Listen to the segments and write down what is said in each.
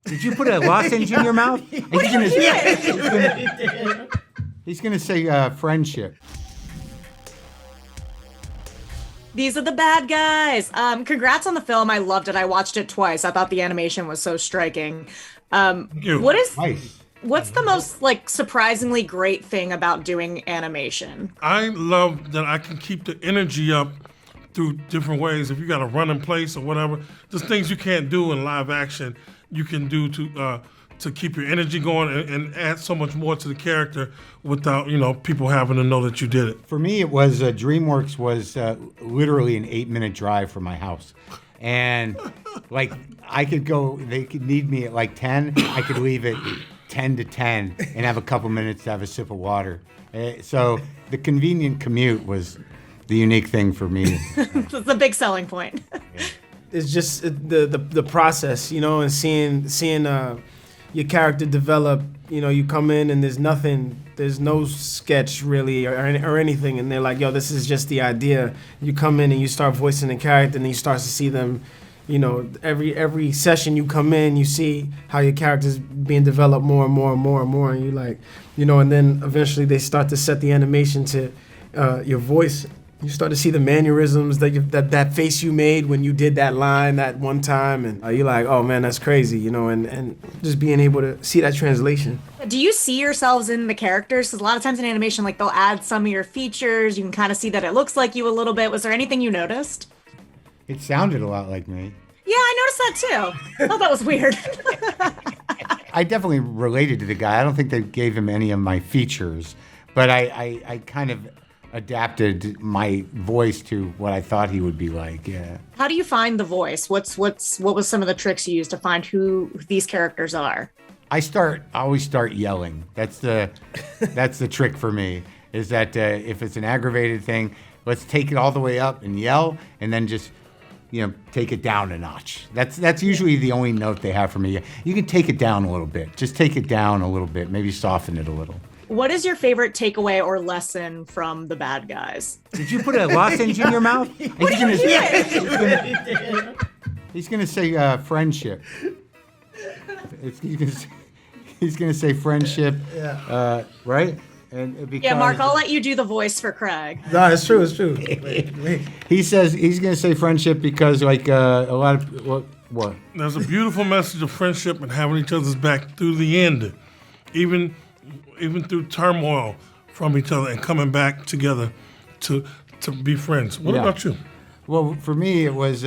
Did you put a lozenge in your mouth? He's gonna say friendship. These are the bad guys. Congrats on the film. I loved it. I watched it twice. I thought the animation was so striking. What's the most surprisingly great thing about doing animation? I love that I can keep the energy up through different ways. If you got to run in place or whatever, there's things you can't do in live action you can do to keep your energy going and add so much more to the character without people having to know that you did it. For me, it was Dreamworks was literally an 8-minute drive from my house, and I could go. They could need me at 10. I could leave at 10 to 10 and have a couple minutes to have a sip of water. So the convenient commute was the unique thing for me. It's the big selling point. Yeah. It's just the process, and seeing your character develop. You come in and there's no sketch really or anything, and they're like, yo, this is just the idea. You come in and you start voicing the character, and then you start to see them. Every session you come in, you see how your character's being developed more and more and more and more, and you and then eventually they start to set the animation to your voice. You start to see the mannerisms that face you made when you did that line that one time, and you're like, oh man, that's crazy, and just being able to see that translation. Do you see yourselves in the characters? Because a lot of times in animation, they'll add some of your features. You can kind of see that it looks like you a little bit. Was there anything you noticed? It sounded a lot like me. Yeah, I noticed that too. I thought that was weird. I definitely related to the guy. I don't think they gave him any of my features, but I kind of adapted my voice to what I thought he would be like. Yeah. How do you find the voice? What was some of the tricks you used to find who these characters are? I always start yelling. That's the trick for me. Is that if it's an aggravated thing, let's take it all the way up and yell, and then just take it down a notch. That's usually the only note they have for me. You can take it down a little bit. Just take it down a little bit. Maybe soften it a little. What is your favorite takeaway or lesson from the bad guys? Did you put a lozenge in your mouth? He's gonna say friendship. He's gonna say friendship. Yeah. Right? Yeah, Mark, I'll let you do the voice for Craig. No, it's true. Wait. He says he's gonna say friendship because a lot of what? There's a beautiful message of friendship and having each other's back through the end, even through turmoil from each other and coming back together to be friends. What about you? Well, for me, it was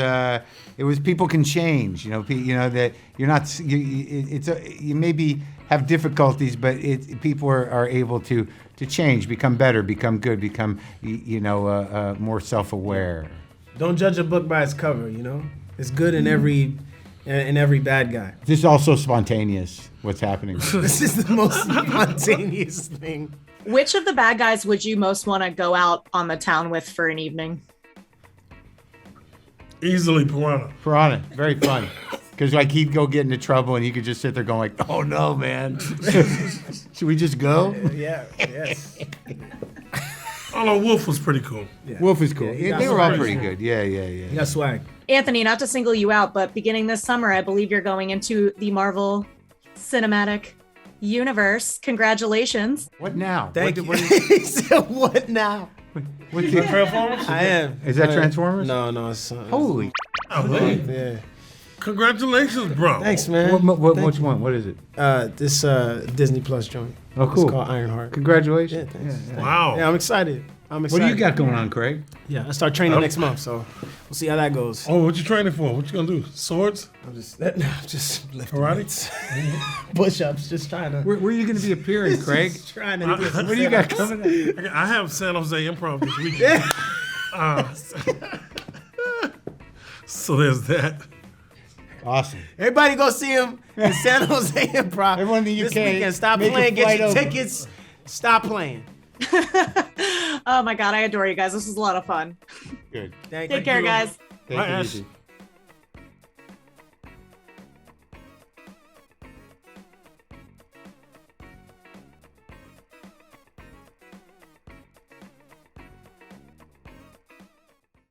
people can change. That you're not. You maybe have difficulties, but people are able to change, become better, become good, become more self-aware. Don't judge a book by its cover. It's good in every bad guy. This is also spontaneous. What's happening? This is the most spontaneous thing. Which of the bad guys would you most want to go out on the town with for an evening? Easily Piranha. Piranha, very fun. Because he'd go get into trouble and you could just sit there going oh no, man. Should we just go? Yeah, yes. Although Wolf was pretty cool. Yeah. Wolf is cool. Yeah, they were all pretty good. Yeah. You got swag. Anthony, not to single you out, but beginning this summer, I believe you're going into the Marvel Cinematic Universe. Congratulations. What now? Thank you. He said, what now? What's the Transformers? I am. Is that Transformers? No. It's holy. Yeah. Congratulations, bro. Thanks, man. Which one? What is it? This Disney Plus joint. Oh, cool. It's called Ironheart. Congratulations. Yeah, thanks. Yeah. Wow. Yeah, I'm excited. What do you got going on, Craig? Yeah, I start training next month, so we'll see how that goes. Oh, what you training for? What you gonna do? Swords? I'm just lifting Karate? weights. Push-ups, just trying to. Where are you going to be appearing, Craig? Trying to. What do you got coming up? I have San Jose Improv this weekend. So there's that. Awesome. Everybody go see him in San Jose Improv. Everyone in the UK, this weekend. Stop playing. Get your tickets. Stop playing. Oh my God, I adore you guys. This was a lot of fun. Good. Take care, guys. Take it easy.